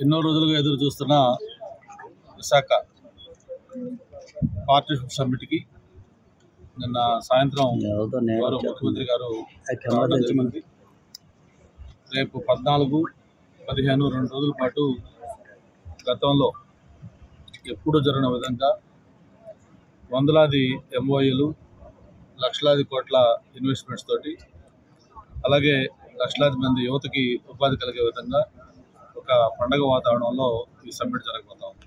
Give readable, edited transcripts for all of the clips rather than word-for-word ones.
ఎన్నో రోజులుగా ఎదురు చూస్తున్న విశాఖ పార్ట్నర్షిప్ సమ్మిట్కి నిన్న సాయంత్రం గౌరవ ముఖ్యమంత్రి గారు రావడం జరిగింది. రేపు 14, 15 2 రోజుల పాటు గతంలో ఎప్పుడు జరిగిన విధంగా వందలాది ఎంఓఏలు, లక్షలాది కోట్ల ఇన్వెస్ట్మెంట్స్ తోటి, అలాగే లక్షలాది మంది యువతకి ఉపాధి కలిగే విధంగా ఒక పండగ వాతావరణంలో ఈ సమ్మిట్ జరగబోతా ఉంది.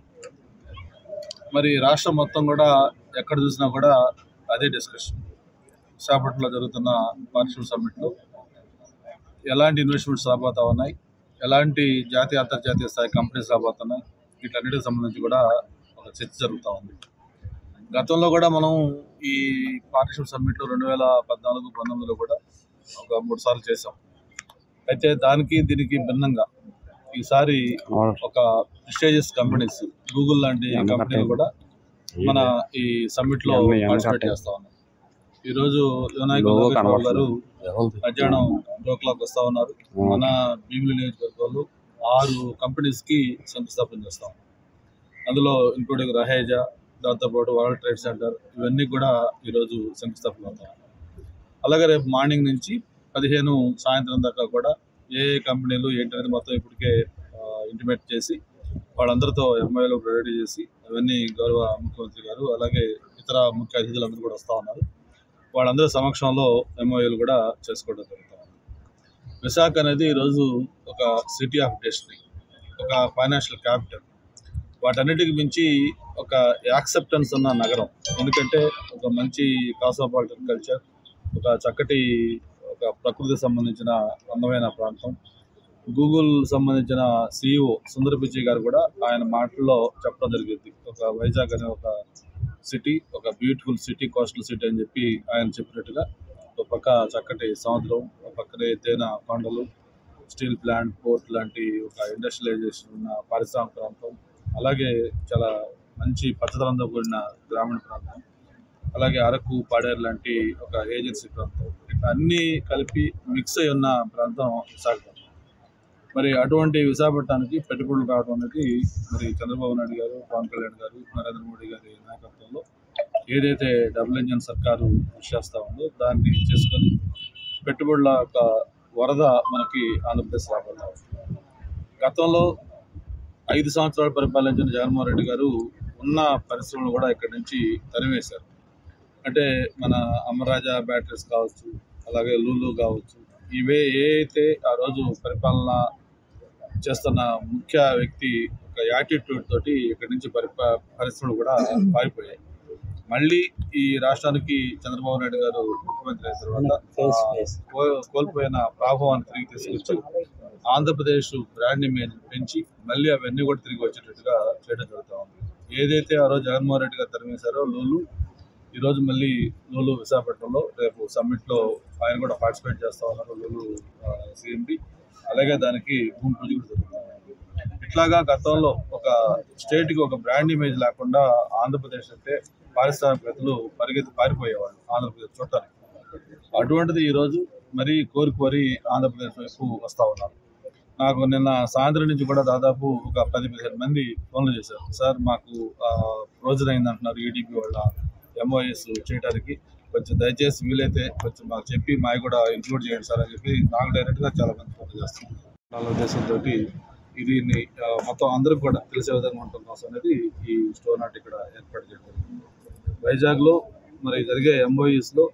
మరి రాష్ట్రం మొత్తం కూడా ఎక్కడ చూసినా కూడా అదే డిస్కషన్. విశాఖపట్నంలో జరుగుతున్న పార్ట్నర్షిప్ సమ్మిట్లో ఎలాంటి ఇన్వెస్ట్మెంట్స్ రాబోతా ఉన్నాయి, ఎలాంటి జాతీయ అంతర్జాతీయ స్థాయి కంపెనీస్ రాబోతున్నాయి, వీటన్నిటికి సంబంధించి కూడా ఒక చర్చ జరుగుతూ ఉంది. గతంలో కూడా మనం ఈ పార్ట్నర్షిప్ సమ్మిట్లో 2014, 19లో కూడా ఒక 3 సార్లు చేసాం. అయితే దానికి దీనికి భిన్నంగా ఈసారి ఒక ప్రెస్టీజియస్ కంపెనీస్, గూగుల్ లాంటి కంపెనీలు కూడా మన ఈ సమ్మిట్ లో పార్టిసిపేట్ చేస్తా ఉన్నాయి. ఈరోజు యోనాయకులు గారు మధ్యాహ్నం 2 o'clock వస్తా ఉన్నారు. మన భీమిలి నియోజకవర్గంలో 6 కంపెనీస్ కి శంకుస్థాపన చేస్తాం. అందులో ఇంక్లూడింగ్ రహేజా, దాంతోపాటు వరల్డ్ ట్రేడ్ సెంటర్, ఇవన్నీ కూడా ఈరోజు శంకుస్థాపన అవుతాయి. అలాగే రేపు మార్నింగ్ నుంచి 15 సాయంత్రం దాకా కూడా ఏ కంపెనీలు ఏంటనేది మొత్తం ఇప్పటికే ఇంటిమేట్ చేసి వాళ్ళందరితో ఎంఓఏలు రెడీ చేసి అవన్నీ గౌరవ ముఖ్యమంత్రి గారు అలాగే ఇతర ముఖ్య అతిథులందరూ కూడా వస్తూ ఉన్నారు. వాళ్ళందరి సమక్షంలో ఎంఓఏలు కూడా చేసుకోవడం జరుగుతుంది. విశాఖ అనేది ఈరోజు ఒక సిటీ ఆఫ్ డెస్టినీ, ఒక ఫైనాన్షియల్ క్యాపిటల్, వాటన్నిటికి మించి ఒక యాక్సెప్టెన్స్ ఉన్న నగరం. ఎందుకంటే ఒక మంచి కాస్మోపాలిటన్ కల్చర్, ఒక చక్కటి ఒక ప్రకృతికి సంబంధించిన అందమైన ప్రాంతం. గూగుల్ సంబంధించిన CEO సుందర్ పిచై గారు కూడా ఆయన మాటల్లో చెప్పడం జరిగింది. ఒక వైజాగ్ అనే ఒక సిటీ, ఒక బ్యూటిఫుల్ సిటీ, కోస్టల్ సిటీ అని చెప్పి ఆయన చెప్పినట్టుగా ఒక పక్క చక్కటి సముద్రం, ఒక పక్కనే ఎత్తైన కొండలు, స్టీల్ ప్లాంట్, పోర్ట్ లాంటి ఒక ఇండస్ట్రియలైజేషన్ ఉన్న పారిశ్రామిక ప్రాంతం, అలాగే చాలా మంచి పచ్చదనంతో కూడిన గ్రామీణ ప్రాంతం, అలాగే అరకు, పాడేరు లాంటి ఒక ఏజెన్సీ ప్రాంతం, ఇట్లా అన్నీ కలిపి మిక్స్ అయి ఉన్న ప్రాంతం విశాఖపట్నం. మరి అటువంటి విశాఖపట్నానికి పెట్టుబడులు రావడం అనేది మరి చంద్రబాబు నాయుడు గారు, పవన్ కళ్యాణ్ గారు, నరేంద్ర మోడీ గారి నాయకత్వంలో ఏదైతే డబుల్ ఇంజన్ సర్కారు కృషి చేస్తూ ఉందో దాన్ని చేసుకొని పెట్టుబడుల ఒక వరద మనకి ఆంధ్రప్రదేశ్ రాబోతా ఉంది. గతంలో 5 సంవత్సరాలు పరిపాలించిన జగన్మోహన్ రెడ్డి గారు ఉన్న పరిశ్రమలు కూడా ఇక్కడి నుంచి తరివేశారు. అంటే మన అమరాజా బ్యాటరీస్ కావచ్చు, అలాగే లూలు కావచ్చు, ఇవే ఏ అయితే ఆ రోజు పరిపాలన చేస్తున్న ముఖ్య వ్యక్తి ఒక యాటిట్యూడ్ తోటి ఇక్కడి నుంచి పరిశ్రమలు కూడా పారిపోయాయి. మళ్ళీ ఈ రాష్ట్రానికి చంద్రబాబు నాయుడు గారు ముఖ్యమంత్రి అయిన తర్వాత కోల్పోయిన ప్రభావాన్ని తిరిగి తీసుకొచ్చి ఆంధ్రప్రదేశ్ బ్రాండ్ ఇమేజ్ పెంచి మళ్ళీ అవన్నీ కూడా తిరిగి వచ్చేటట్టుగా చేయడం జరుగుతూ ఉంది. ఏదైతే ఆ రోజు జగన్మోహన్ రెడ్డి గారు తరిమేశారో లూలు, ఈరోజు మళ్ళీ లూలు విశాఖపట్నంలో రేపు సమ్మిట్లో ఆయన కూడా పార్టిసిపేట్ చేస్తూ ఉన్నారు. లూలు CMD, అలాగే దానికి భూమి పూజ కూడా జరుగుతుంది. ఇట్లాగా గతంలో ఒక స్టేట్కి ఒక బ్రాండ్ ఇమేజ్ లేకుండా ఆంధ్రప్రదేశ్ అంటే పారిశ్రామికవేత్తలు పారిపోయేవాళ్ళు ఆంధ్రప్రదేశ్ చూడటానికి. అటువంటిది ఈరోజు మరీ కోరి ఆంధ్రప్రదేశ్ వైపు వస్తూ ఉన్నారు. నాకు నిన్న సాయంత్రం నుంచి కూడా దాదాపు ఒక 10-15 మంది ఫోన్లు చేశారు. సార్ మాకు రోజులైంది అంటున్నారు EDB వాళ్ళ MOAs చేయడానికి, కొంచెం దయచేసి వీలైతే కొంచెం మాకు చెప్పి మాకు కూడా ఇంక్లూడ్ చేయండి సార్ అని చెప్పి నాకు డైరెక్ట్గా చాలా మంది ఫోన్ చేస్తున్నారు. వాళ్ళ ఉద్దేశంతో దీన్ని మొత్తం అందరికి కూడా తెలిసే విధంగా ఉండటం కోసం అనేది ఈ స్టోర్ నాట్ ఇక్కడ ఏర్పాటు చేయడం. వైజాగ్లో మరి జరిగే MOAsలో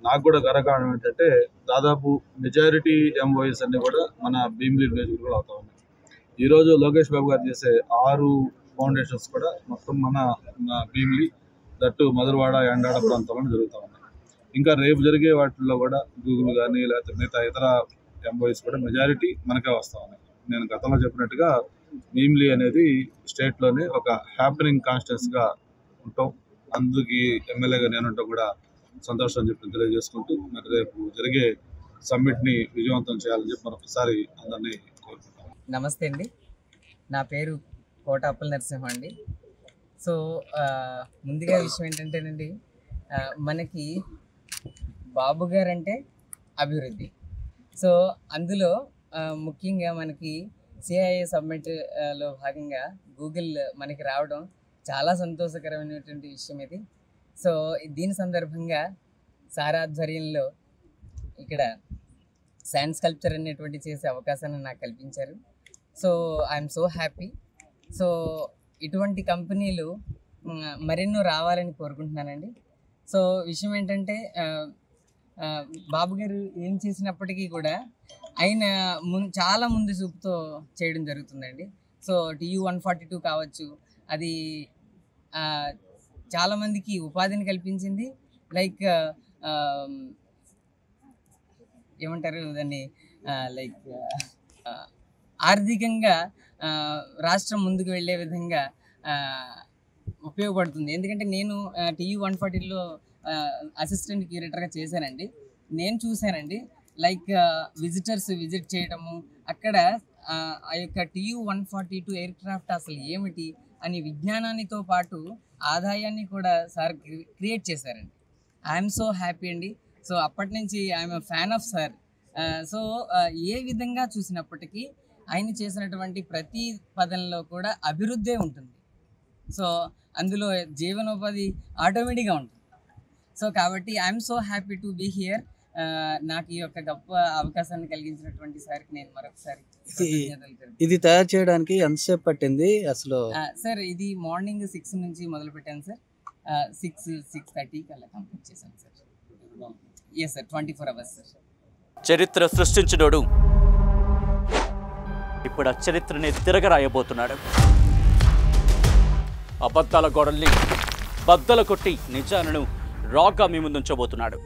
నాకు కూడా గర్వకారణం ఏంటంటే దాదాపు మెజారిటీ MOAs అన్ని కూడా మన భీమిలి నియోజకవర్గంలో అవుతా ఉన్నాయి. ఈరోజు లోకేష్ బాబు గారు చేసే 6 ఫౌండేషన్స్ కూడా మొత్తం మన భీమిలి, దట్టు మధురవాడ, ఎండాడ ప్రాంతంలో జరుగుతూ ఉన్నాయి. ఇంకా రేపు జరిగే వాటిల్లో కూడా గూగుల్ కానీ లేకపోతే మిగతా ఇతర MOAs కూడా మెజారిటీ మనకే వస్తూ ఉన్నాయి. నేను గతంలో చెప్పినట్టుగా భీమిలి అనేది స్టేట్లోనే ఒక హ్యాపెనింగ్ కాన్స్టిట్యున్సీగా ఉంటాం. అందుకు ఎమ్మెల్యేగా నేనుంటా కూడా సంతోషం అని చెప్పి తెలియజేసుకుంటూ మరి రేపు జరిగే సమ్మిట్ని విజయవంతం చేయాలని చెప్పి మరొకసారి అందరినీ కోరుకుంటాం. నమస్తే అండి, నా పేరు కోట అప్పల నరసింహ అండి. సో ముందుగా విషయం ఏంటంటేనండి, మనకి బాబు గారు అంటే అభివృద్ధి. సో అందులో ముఖ్యంగా మనకి HCII సబ్మిట్లో భాగంగా గూగుల్ మనకి రావడం చాలా సంతోషకరమైనటువంటి విషయం ఇది. సో దీని సందర్భంగా సార్ ఆధ్వర్యంలో ఇక్కడ శాండ్ స్కల్ప్చర్ అనేటువంటి చేసే అవకాశాన్ని నాకు కల్పించారు. So I'm so happy. So ఇటువంటి కంపెనీలు మరెన్నో రావాలని కోరుకుంటున్నానండి. సో విషయం ఏంటంటే బాబు గారు ఏం చేసినప్పటికీ కూడా ఆయన చాలా ముందు చూపుతో చేయడం జరుగుతుందండి. సో TU-142 కావచ్చు, అది చాలామందికి ఉపాధిని కల్పించింది. లైక్ ఏమంటారు దాన్ని, లైక్ ఆర్థికంగా రాష్ట్రం ముందుకు వెళ్ళే విధంగా ఉపయోగపడుతుంది. ఎందుకంటే నేను TU-140లో అసిస్టెంట్ క్యూరేటర్గా చేశానండి. నేను చూశానండి, లైక్ విజిటర్స్ విజిట్ చేయడము, అక్కడ ఆ యొక్క TU-142 ఎయిర్ క్రాఫ్ట్ అసలు ఏమిటి అని విజ్ఞానానితో పాటు ఆదాయాన్ని కూడా సార్ క్రియేట్ చేశారండి. ఐఎమ్ సో హ్యాపీ అండి. సో అప్పటి నుంచి I'm fan of sir. So ఏ విధంగా చూసినప్పటికీ ఆయన చేసినటువంటి ప్రతి పదంలో కూడా అభివృద్ధే ఉంటుంది. సో అందులో జీవనోపాధి ఆటోమేటిక్గా ఉంటుంది. సో కాబట్టి I'm so happy to be here. నాకు ఈ యొక్క గొప్ప అవకాశాన్ని కలిగించినటువంటి సార్కి నేను మరొకసారి ఇది తయారు చేయడానికి ఎంతసేపు పట్టింది అసలు? సార్ ఇది మార్నింగ్ 6 నుంచి మొదలు పెట్టాను సార్. 6:30కి అలా కంప్లీట్ చేశాను sir. Yes sir, 24 hours sir. చరిత్ర సృష్టించినోడు ఇప్పుడు ఆ చరిత్రని తిరగరాయబోతున్నాడు. అబద్ధాల గోడల్ని బద్దలు కొట్టి నిజాలను రాగా మీ ముందుంచబోతున్నాడు.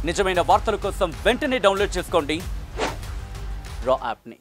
నిజమైన వార్తల కోసం వెంటనే డౌన్లోడ్ చేసుకోండి రా యాప్ని.